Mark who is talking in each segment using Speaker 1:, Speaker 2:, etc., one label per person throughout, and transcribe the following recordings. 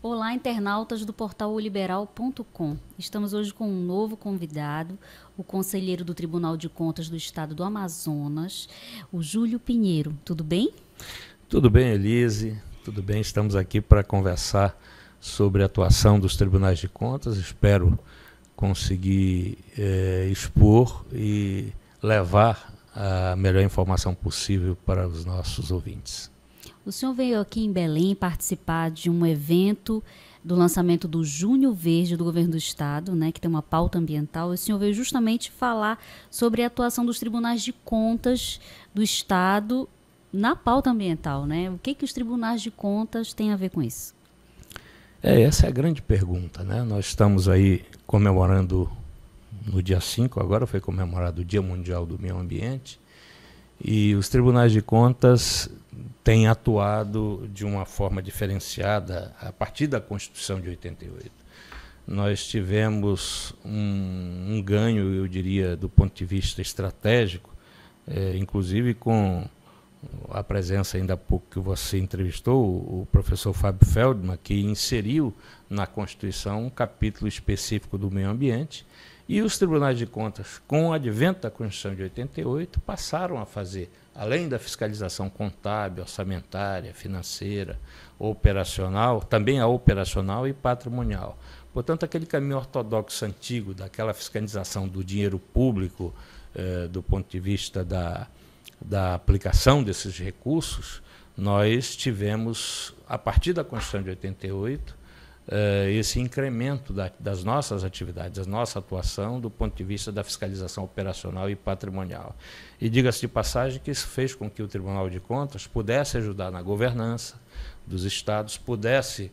Speaker 1: Olá, internautas do portal oliberal.com. Estamos hoje com um novo convidado, o conselheiro do Tribunal de Contas do Estado do Amazonas, o Júlio Pinheiro. Tudo bem?
Speaker 2: Tudo bem, Elise. Tudo bem. Estamos aqui para conversar sobre a atuação dos tribunais de contas. Espero conseguir expor e levar a melhor informação possível para os nossos ouvintes.
Speaker 1: O senhor veio aqui em Belém participar de um evento do lançamento do Junho Verde do Governo do Estado, né, que tem uma pauta ambiental. O senhor veio justamente falar sobre a atuação dos tribunais de contas do Estado na pauta ambiental, né? O que os tribunais de contas têm a ver com isso?
Speaker 2: Essa é a grande pergunta, né? Nós estamos aí comemorando no dia 5, agora foi comemorado o Dia Mundial do Meio Ambiente, e os tribunais de contas têm atuado de uma forma diferenciada a partir da Constituição de 88. Nós tivemos um ganho, eu diria, do ponto de vista estratégico, inclusive com a presença ainda há pouco que você entrevistou, o professor Fábio Feldman, que inseriu na Constituição um capítulo específico do meio ambiente, e os tribunais de contas, com o advento da Constituição de 88, passaram a fazer, além da fiscalização contábil, orçamentária, financeira, operacional, também a operacional e patrimonial. Portanto, aquele caminho ortodoxo antigo daquela fiscalização do dinheiro público, do ponto de vista da aplicação desses recursos, nós tivemos, a partir da Constituição de 88, esse incremento das nossas atividades, da nossa atuação do ponto de vista da fiscalização operacional e patrimonial. E diga-se de passagem que isso fez com que o Tribunal de Contas pudesse ajudar na governança dos estados, pudesse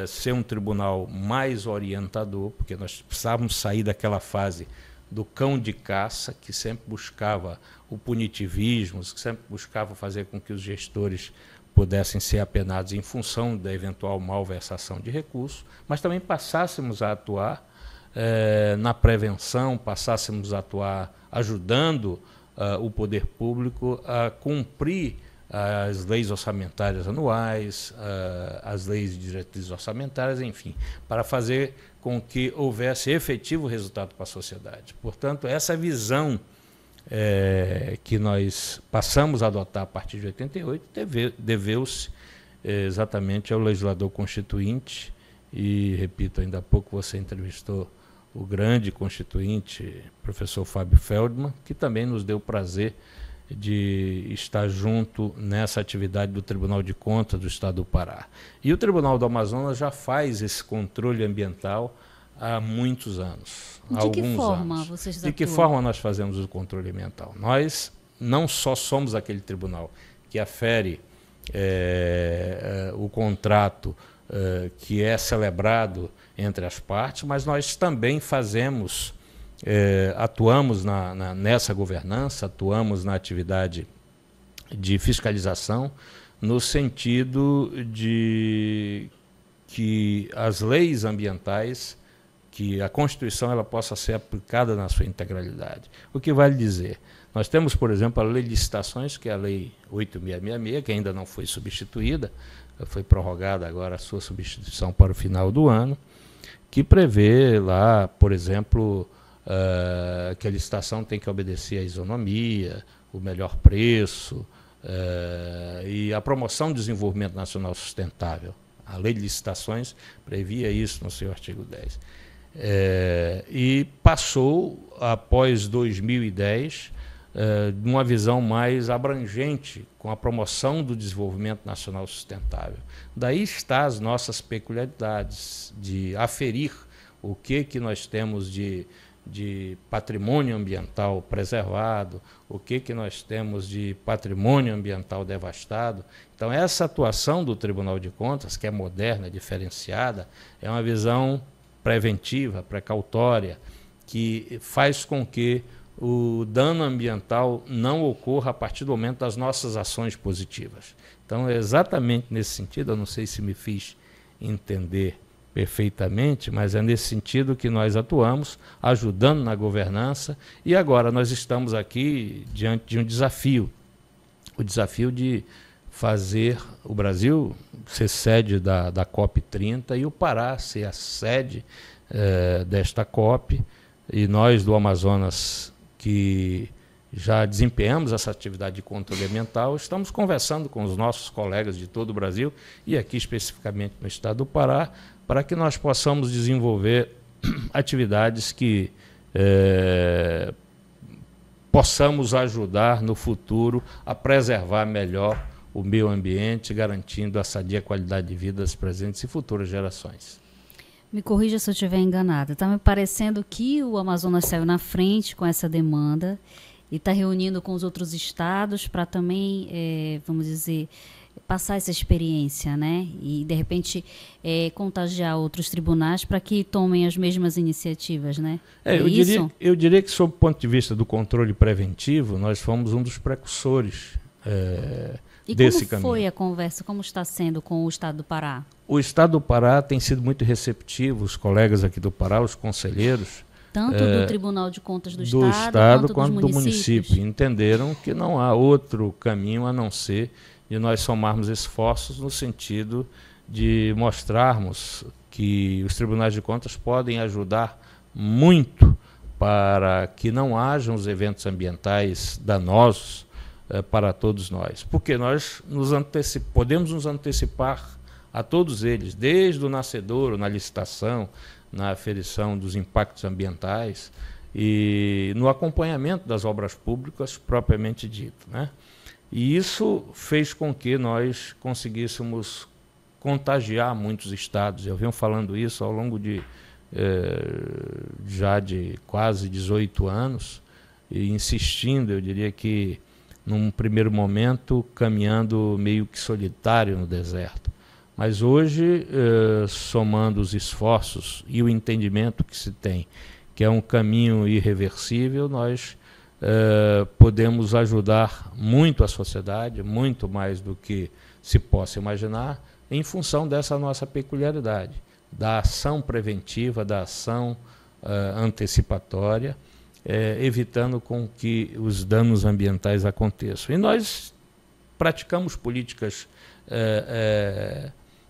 Speaker 2: ser um tribunal mais orientador, porque nós precisávamos sair daquela fase do cão de caça, que sempre buscava o punitivismo, que sempre buscava fazer com que os gestores pudessem ser apenados em função da eventual malversação de recursos, mas também passássemos a atuar na prevenção, passássemos a atuar ajudando o poder público a cumprir as leis orçamentárias anuais, as leis de diretrizes orçamentárias, enfim, para fazer com que houvesse efetivo resultado para a sociedade. Portanto, essa visão que nós passamos a adotar a partir de 88 deveu-se exatamente ao legislador constituinte, e, repito, ainda há pouco você entrevistou o grande constituinte, professor Fábio Feldman, que também nos deu o prazer de estar junto nessa atividade do Tribunal de Contas do Estado do Pará. E o Tribunal do Amazonas já faz esse controle ambiental há muitos anos.
Speaker 1: De que forma vocês atuam?
Speaker 2: De que forma nós fazemos o controle ambiental? Nós não só somos aquele tribunal que afere o contrato que é celebrado entre as partes, mas nós também fazemos, atuamos nessa governança, atuamos na atividade de fiscalização, no sentido de que as leis ambientais, que a Constituição ela possa ser aplicada na sua integralidade. O que vale dizer? Nós temos, por exemplo, a Lei de Licitações, que é a Lei 8666, que ainda não foi substituída, foi prorrogada agora a sua substituição para o final do ano, que prevê lá, por exemplo, que a licitação tem que obedecer à isonomia, o melhor preço e a promoção do desenvolvimento nacional sustentável. A Lei de Licitações previa isso no seu artigo 10. E passou, após 2010, uma visão mais abrangente com a promoção do desenvolvimento nacional sustentável. Daí está as nossas peculiaridades de aferir o que nós temos de patrimônio ambiental preservado, o que nós temos de patrimônio ambiental devastado. Então, essa atuação do Tribunal de Contas, que é moderna, diferenciada, é uma visão preventiva, precautória, que faz com que o dano ambiental não ocorra a partir do momento das nossas ações positivas. Então, é exatamente nesse sentido, eu não sei se me fiz entender perfeitamente, mas é nesse sentido que nós atuamos, ajudando na governança, e agora nós estamos aqui diante de um desafio, o desafio de fazer o Brasil ser sede da COP30 e o Pará ser a sede desta COP, e nós do Amazonas, que já desempenhamos essa atividade de controle ambiental, estamos conversando com os nossos colegas de todo o Brasil, e aqui especificamente no estado do Pará, para que nós possamos desenvolver atividades que possamos ajudar no futuro a preservar melhor o meio ambiente, garantindo a sadia qualidade de vida das presentes e futuras gerações.
Speaker 1: Me corrija se eu estiver enganada. Está me parecendo que o Amazonas saiu na frente com essa demanda e está reunindo com os outros estados para também, vamos dizer, passar essa experiência, né? E, de repente, contagiar outros tribunais para que tomem as mesmas iniciativas, né?
Speaker 2: Eu diria que, sob o ponto de vista do controle preventivo, nós fomos um dos precursores desse caminho. E como
Speaker 1: foi a conversa? Como está sendo com o estado do Pará?
Speaker 2: O estado do Pará tem sido muito receptivo, os colegas aqui do Pará, os conselheiros,
Speaker 1: tanto do Tribunal de Contas do Estado
Speaker 2: quanto do município, entenderam que não há outro caminho a não ser de nós somarmos esforços no sentido de mostrarmos que os tribunais de contas podem ajudar muito para que não hajam os eventos ambientais danosos para todos nós, porque nós podemos nos antecipar a todos eles, desde o nascedouro, na licitação, na aferição dos impactos ambientais e no acompanhamento das obras públicas propriamente dito, né? E isso fez com que nós conseguíssemos contagiar muitos estados. Eu venho falando isso ao longo já de quase 18 anos, e insistindo, eu diria que, num primeiro momento, caminhando meio que solitário no deserto. Mas hoje, somando os esforços e o entendimento que se tem, que é um caminho irreversível, nós podemos ajudar muito a sociedade, muito mais do que se possa imaginar, em função dessa nossa peculiaridade, da ação preventiva, da ação antecipatória, evitando com que os danos ambientais aconteçam. E nós praticamos políticas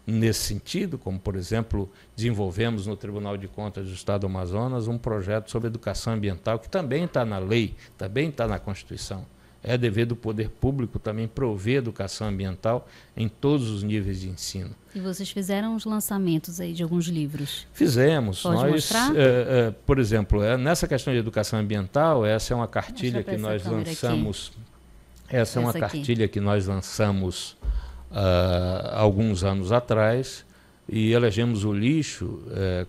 Speaker 2: nesse sentido, como, por exemplo, desenvolvemos no Tribunal de Contas do Estado do Amazonas um projeto sobre educação ambiental, que também está na lei, também está na Constituição. É dever do poder público também prover educação ambiental em todos os níveis de ensino.
Speaker 1: E vocês fizeram os lançamentos aí de alguns livros?
Speaker 2: Fizemos.
Speaker 1: Pode mostrar?
Speaker 2: Por exemplo, nessa questão de educação ambiental, essa é uma cartilha que nós lançamos. Essa é uma cartilha que nós lançamos alguns anos atrás, e elegemos o lixo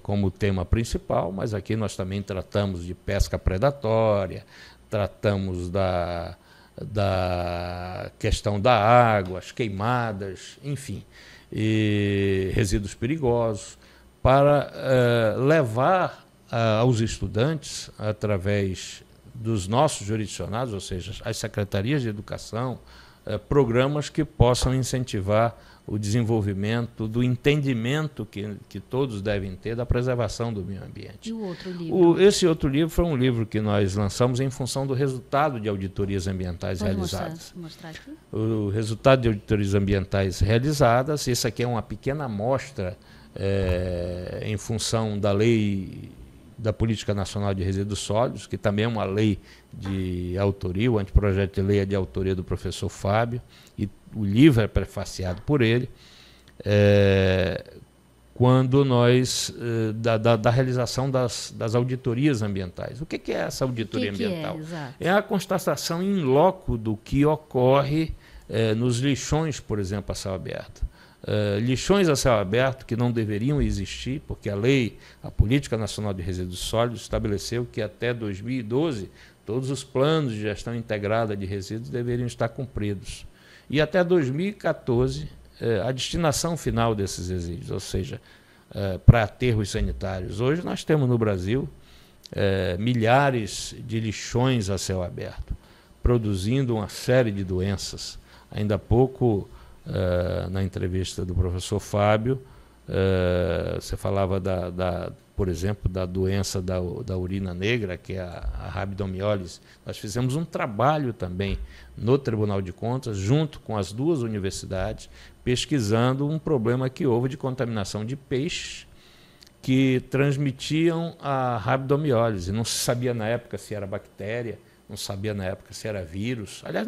Speaker 2: como tema principal, mas aqui nós também tratamos de pesca predatória, tratamos da questão da água, as queimadas, enfim, e resíduos perigosos, para levar aos estudantes, através dos nossos jurisdicionados, ou seja, as secretarias de educação, programas que possam incentivar o desenvolvimento do entendimento que todos devem ter da preservação do meio ambiente.
Speaker 1: E o outro livro?
Speaker 2: Esse outro livro foi um livro que nós lançamos em função do resultado de auditorias ambientais realizadas.
Speaker 1: Mostrar aqui?
Speaker 2: O resultado de auditorias ambientais realizadas, esse aqui é uma pequena amostra em função da lei da Política Nacional de Resíduos Sólidos, que também é uma lei de autoria, o anteprojeto de lei é de autoria do professor Fábio, e o livro é prefaciado por ele, quando nós, da realização das auditorias ambientais. O que é essa auditoria ambiental? É a constatação in loco do que ocorre nos lixões, por exemplo, a céu aberto. Lixões a céu aberto que não deveriam existir, porque a Política Nacional de Resíduos Sólidos estabeleceu que até 2012 todos os planos de gestão integrada de resíduos deveriam estar cumpridos. E até 2014, a destinação final desses resíduos, ou seja, para aterros sanitários. Hoje nós temos no Brasil milhares de lixões a céu aberto, produzindo uma série de doenças. Ainda há pouco, na entrevista do professor Fábio, Você falava, por exemplo, da doença da urina negra, que é a rabdomiólise. Nós fizemos um trabalho também no Tribunal de Contas, junto com as duas universidades, pesquisando um problema que houve de contaminação de peixes que transmitiam a rabdomiólise. Não se sabia na época se era bactéria, não sabia na época se era vírus. Aliás,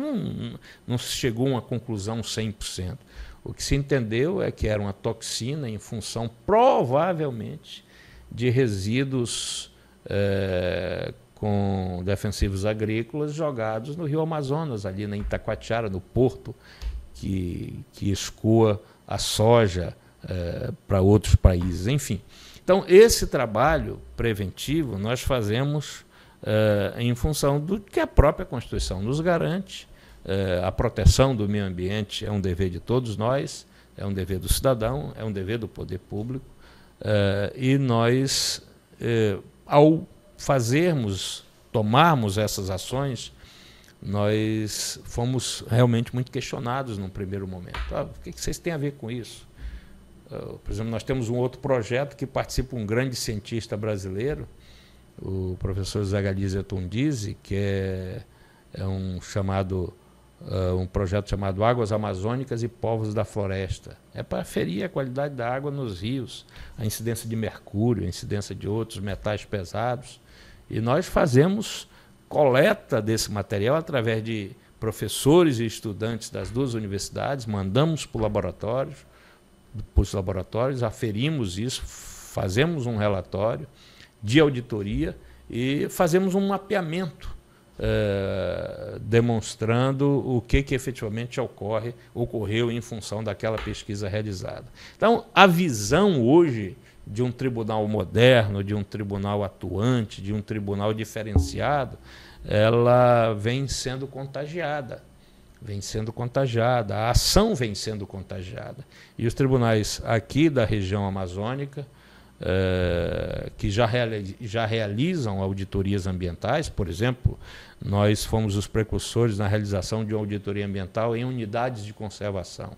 Speaker 2: não se chegou a uma conclusão 100%. O que se entendeu é que era uma toxina em função, provavelmente, de resíduos com defensivos agrícolas jogados no Rio Amazonas, ali na Itacoatiara, no porto, que escoa a soja para outros países. Enfim, então, esse trabalho preventivo nós fazemos em função do que a própria Constituição nos garante. A proteção do meio ambiente é um dever de todos nós, é um dever do cidadão, é um dever do poder público, e nós, ao tomarmos essas ações, nós fomos realmente muito questionados num primeiro momento. O que vocês têm a ver com isso? Por exemplo, nós temos um outro projeto que participa um grande cientista brasileiro, o professor Zé Galizia Tondizzi, que é um projeto chamado Águas Amazônicas e Povos da Floresta. É para aferir a qualidade da água nos rios, a incidência de mercúrio, a incidência de outros metais pesados. E nós fazemos coleta desse material através de professores e estudantes das duas universidades, mandamos para os laboratórios, aferimos isso, fazemos um relatório de auditoria e fazemos um mapeamento demonstrando o que efetivamente ocorreu em função daquela pesquisa realizada. Então, a visão hoje de um tribunal moderno, de um tribunal atuante, de um tribunal diferenciado, ela vem sendo contagiada. A ação vem sendo contagiada. E os tribunais aqui da região amazônica, que já realizam auditorias ambientais, por exemplo, nós fomos os precursores na realização de uma auditoria ambiental em unidades de conservação.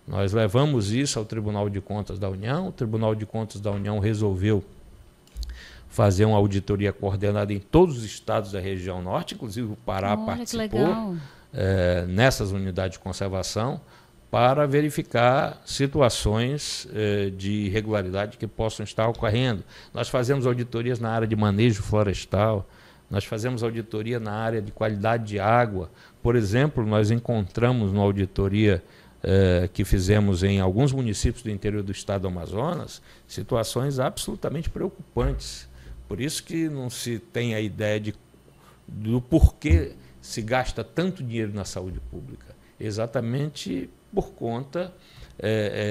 Speaker 2: Nós levamos isso ao Tribunal de Contas da União, o Tribunal de Contas da União resolveu fazer uma auditoria coordenada em todos os estados da região norte, inclusive o Pará participou nessas unidades de conservação, para verificar situações de irregularidade que possam estar ocorrendo. Nós fazemos auditorias na área de manejo florestal, nós fazemos auditoria na área de qualidade de água. Por exemplo, nós encontramos numa auditoria que fizemos em alguns municípios do interior do estado do Amazonas, situações absolutamente preocupantes. Por isso que não se tem a ideia do porquê se gasta tanto dinheiro na saúde pública. Exatamente por conta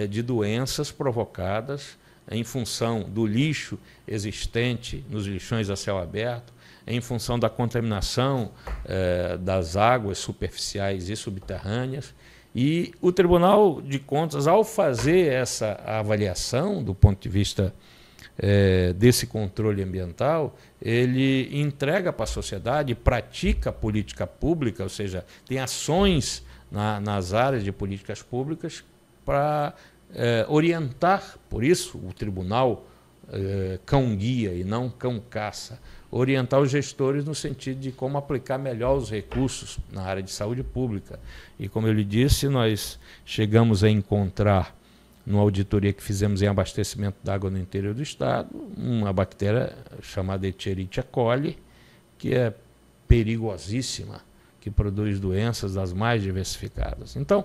Speaker 2: de doenças provocadas em função do lixo existente nos lixões a céu aberto, em função da contaminação das águas superficiais e subterrâneas. E o Tribunal de Contas, ao fazer essa avaliação do ponto de vista desse controle ambiental, ele entrega para a sociedade, pratica política pública, ou seja, tem ações nas áreas de políticas públicas para orientar. Por isso o tribunal cão-guia e não cão-caça, orientar os gestores no sentido de como aplicar melhor os recursos na área de saúde pública. E, como eu lhe disse, nós chegamos a encontrar, numa auditoria que fizemos em abastecimento de água no interior do estado, uma bactéria chamada Escherichia coli, que é perigosíssima, que produz doenças das mais diversificadas. Então,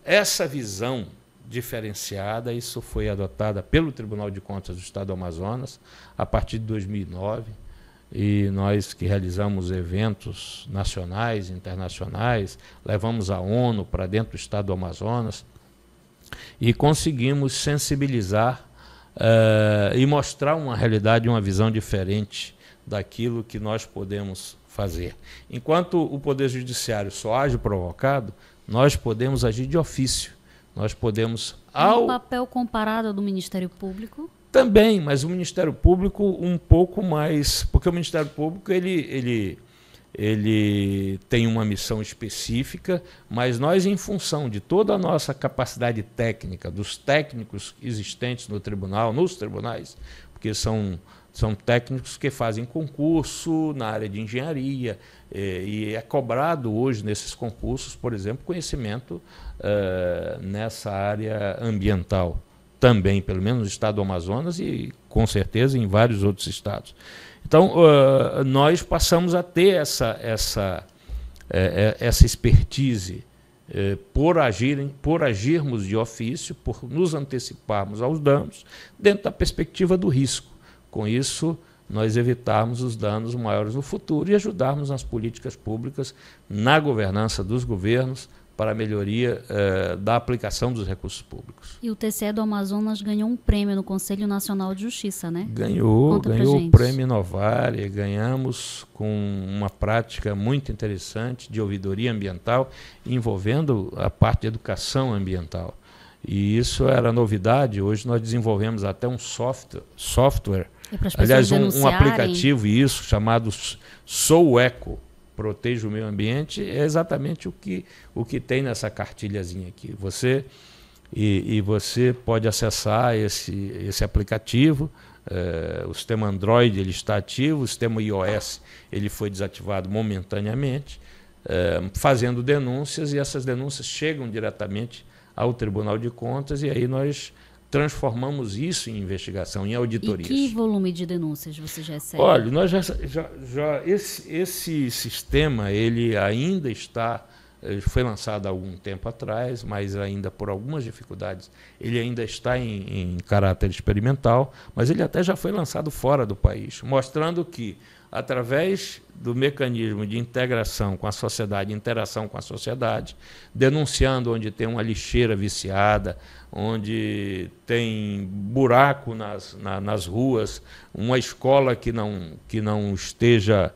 Speaker 2: essa visão diferenciada, isso foi adotada pelo Tribunal de Contas do Estado do Amazonas a partir de 2009, e nós que realizamos eventos nacionais, internacionais, levamos a ONU para dentro do Estado do Amazonas e conseguimos sensibilizar e mostrar uma realidade, uma visão diferente daquilo que nós podemos fazer. Enquanto o Poder Judiciário só age provocado, nós podemos agir de ofício. Nós podemos...
Speaker 1: Um papel comparado ao do Ministério Público?
Speaker 2: Também, mas o Ministério Público um pouco mais... Porque o Ministério Público ele ele tem uma missão específica, mas nós, em função de toda a nossa capacidade técnica, dos técnicos existentes no tribunal, nos tribunais, porque são técnicos que fazem concurso na área de engenharia, e é cobrado hoje nesses concursos, por exemplo, conhecimento nessa área ambiental, também, pelo menos no estado do Amazonas e, com certeza, em vários outros estados. Então, nós passamos a ter essa expertise por agirmos de ofício, por nos anteciparmos aos danos, dentro da perspectiva do risco. Com isso, nós evitarmos os danos maiores no futuro e ajudarmos nas políticas públicas, na governança dos governos, para a melhoria da aplicação dos recursos públicos.
Speaker 1: E o TCE do Amazonas ganhou um prêmio no Conselho Nacional de Justiça, né?
Speaker 2: Ganhou o Prêmio Inovare, ganhamos com uma prática muito interessante de ouvidoria ambiental, envolvendo a parte de educação ambiental. E isso era novidade, hoje nós desenvolvemos até um software, aliás, um aplicativo, isso, chamado Sou Eco, Proteja o Meio Ambiente, é exatamente o que tem nessa cartilhazinha aqui. Você pode acessar esse aplicativo, o sistema Android ele está ativo, o sistema iOS ele foi desativado momentaneamente, fazendo denúncias, e essas denúncias chegam diretamente ao Tribunal de Contas, e aí nós transformamos isso em investigação, em auditorias.
Speaker 1: E que volume de denúncias vocês recebem?
Speaker 2: Olha, nós esse sistema ele ainda está, foi lançado há algum tempo atrás, mas ainda por algumas dificuldades, ele ainda está em caráter experimental, mas ele até já foi lançado fora do país, mostrando que, através do mecanismo de integração com a sociedade, interação com a sociedade, denunciando onde tem uma lixeira viciada, onde tem buraco nas ruas, uma escola que não esteja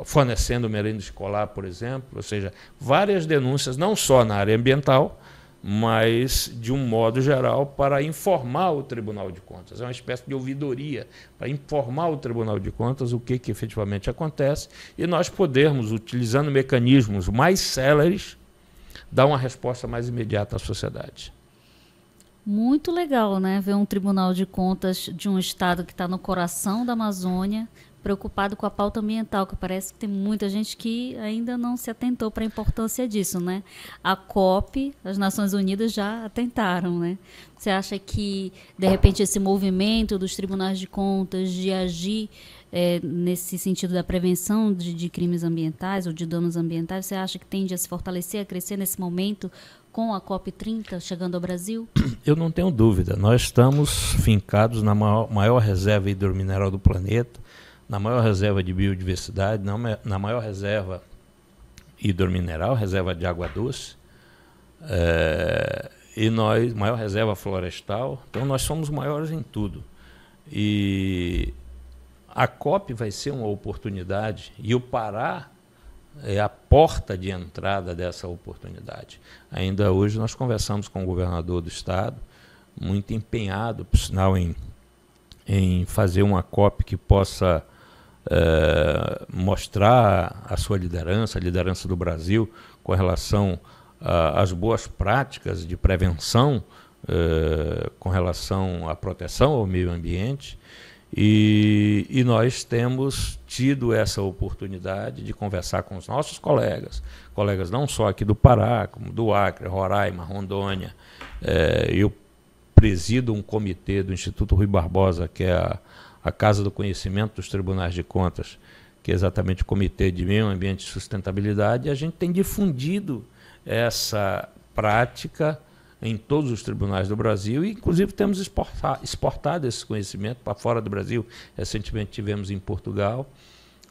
Speaker 2: fornecendo merenda escolar, por exemplo, ou seja, várias denúncias, não só na área ambiental, mas, de um modo geral, para informar o Tribunal de Contas. É uma espécie de ouvidoria, para informar o Tribunal de Contas o que efetivamente acontece, e nós podermos, utilizando mecanismos mais céleres, dar uma resposta mais imediata à sociedade.
Speaker 1: Muito legal, né? Ver um Tribunal de Contas de um estado que está no coração da Amazônia, preocupado com a pauta ambiental, que parece que tem muita gente que ainda não se atentou para a importância disso, né? A COP, as Nações Unidas já atentaram, né? Você acha que, de repente, esse movimento dos tribunais de contas de agir nesse sentido da prevenção de crimes ambientais ou de danos ambientais, você acha que tende a se fortalecer, a crescer nesse momento com a COP30 chegando ao Brasil?
Speaker 2: Eu não tenho dúvida. Nós estamos fincados na maior reserva hidromineral do planeta, na maior reserva de biodiversidade, na maior reserva hidromineral, reserva de água doce, e maior reserva florestal. Então, nós somos maiores em tudo. E a COP vai ser uma oportunidade, e o Pará é a porta de entrada dessa oportunidade. Ainda hoje nós conversamos com o governador do estado, muito empenhado, por sinal, em fazer uma COP que possa mostrar a sua liderança, a liderança do Brasil com relação às boas práticas de prevenção, com relação à proteção ao meio ambiente. E nós temos tido essa oportunidade de conversar com os nossos colegas não só aqui do Pará, como do Acre, Roraima, Rondônia. Eu presido um comitê do Instituto Rui Barbosa, que é a Casa do Conhecimento dos Tribunais de Contas, que é exatamente o Comitê de Meio Ambiente e Sustentabilidade, e a gente tem difundido essa prática em todos os tribunais do Brasil, e inclusive temos exportado esse conhecimento para fora do Brasil. Recentemente tivemos em Portugal,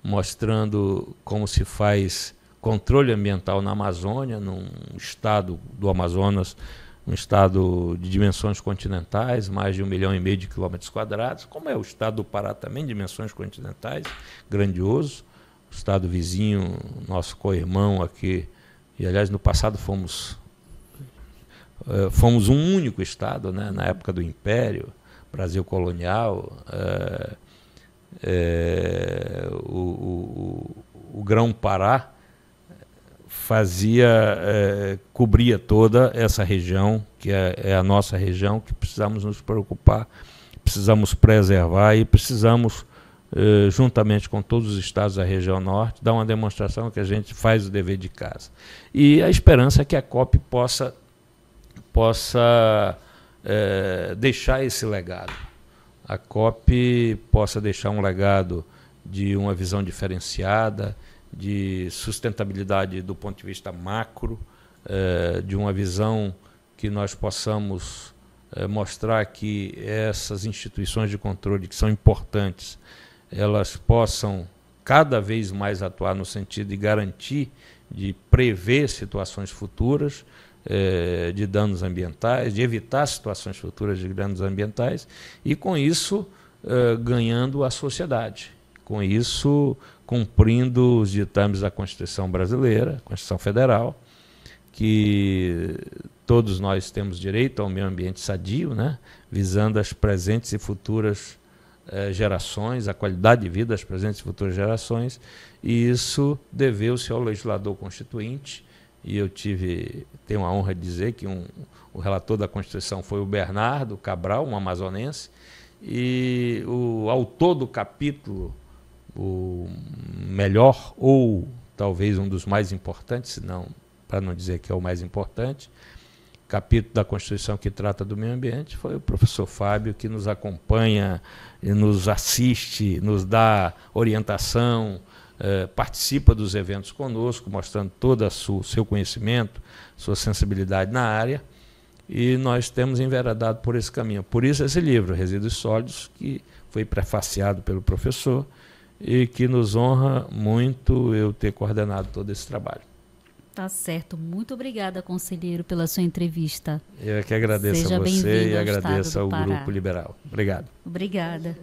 Speaker 2: mostrando como se faz controle ambiental na Amazônia, num estado do Amazonas, um estado de dimensões continentais, mais de 1,5 milhão de quilômetros quadrados, como é o estado do Pará também, dimensões continentais, grandioso, o estado vizinho, nosso co-irmão aqui, e aliás no passado fomos um único estado, né, na época do Império, Brasil colonial, o Grão-Pará cobria toda essa região, que é a nossa região, que precisamos nos preocupar, precisamos preservar e precisamos, juntamente com todos os estados da região norte, dar uma demonstração que a gente faz o dever de casa. E a esperança é que a COP possa deixar esse legado. A COP possa deixar um legado de uma visão diferenciada, de sustentabilidade do ponto de vista macro, de uma visão que nós possamos mostrar que essas instituições de controle que são importantes, elas possam cada vez mais atuar no sentido de garantir, de prever situações futuras de danos ambientais, de evitar situações futuras de danos ambientais e, com isso, ganhando a sociedade. Com isso, cumprindo os ditames da Constituição brasileira, Constituição Federal, que todos nós temos direito ao meio ambiente sadio, né? Visando as presentes e futuras gerações, a qualidade de vida das presentes e futuras gerações, e isso deveu-se ao legislador constituinte, e eu tenho a honra de dizer que o relator da Constituição foi o Bernardo Cabral, um amazonense, e o autor do capítulo, o melhor ou talvez um dos mais importantes, para não dizer que é o mais importante, capítulo da Constituição que trata do meio ambiente, foi o professor Fábio, que nos acompanha, nos assiste, nos dá orientação, participa dos eventos conosco, mostrando todo o seu conhecimento, sua sensibilidade na área, e nós temos enveredado por esse caminho. Por isso esse livro, Resíduos Sólidos, que foi prefaciado pelo professor, e que nos honra muito eu ter coordenado todo esse trabalho.
Speaker 1: Tá certo. Muito obrigada, conselheiro, pela sua entrevista.
Speaker 2: Eu é que agradeço a você e agradeço ao Grupo Liberal. Obrigado.
Speaker 1: Obrigada.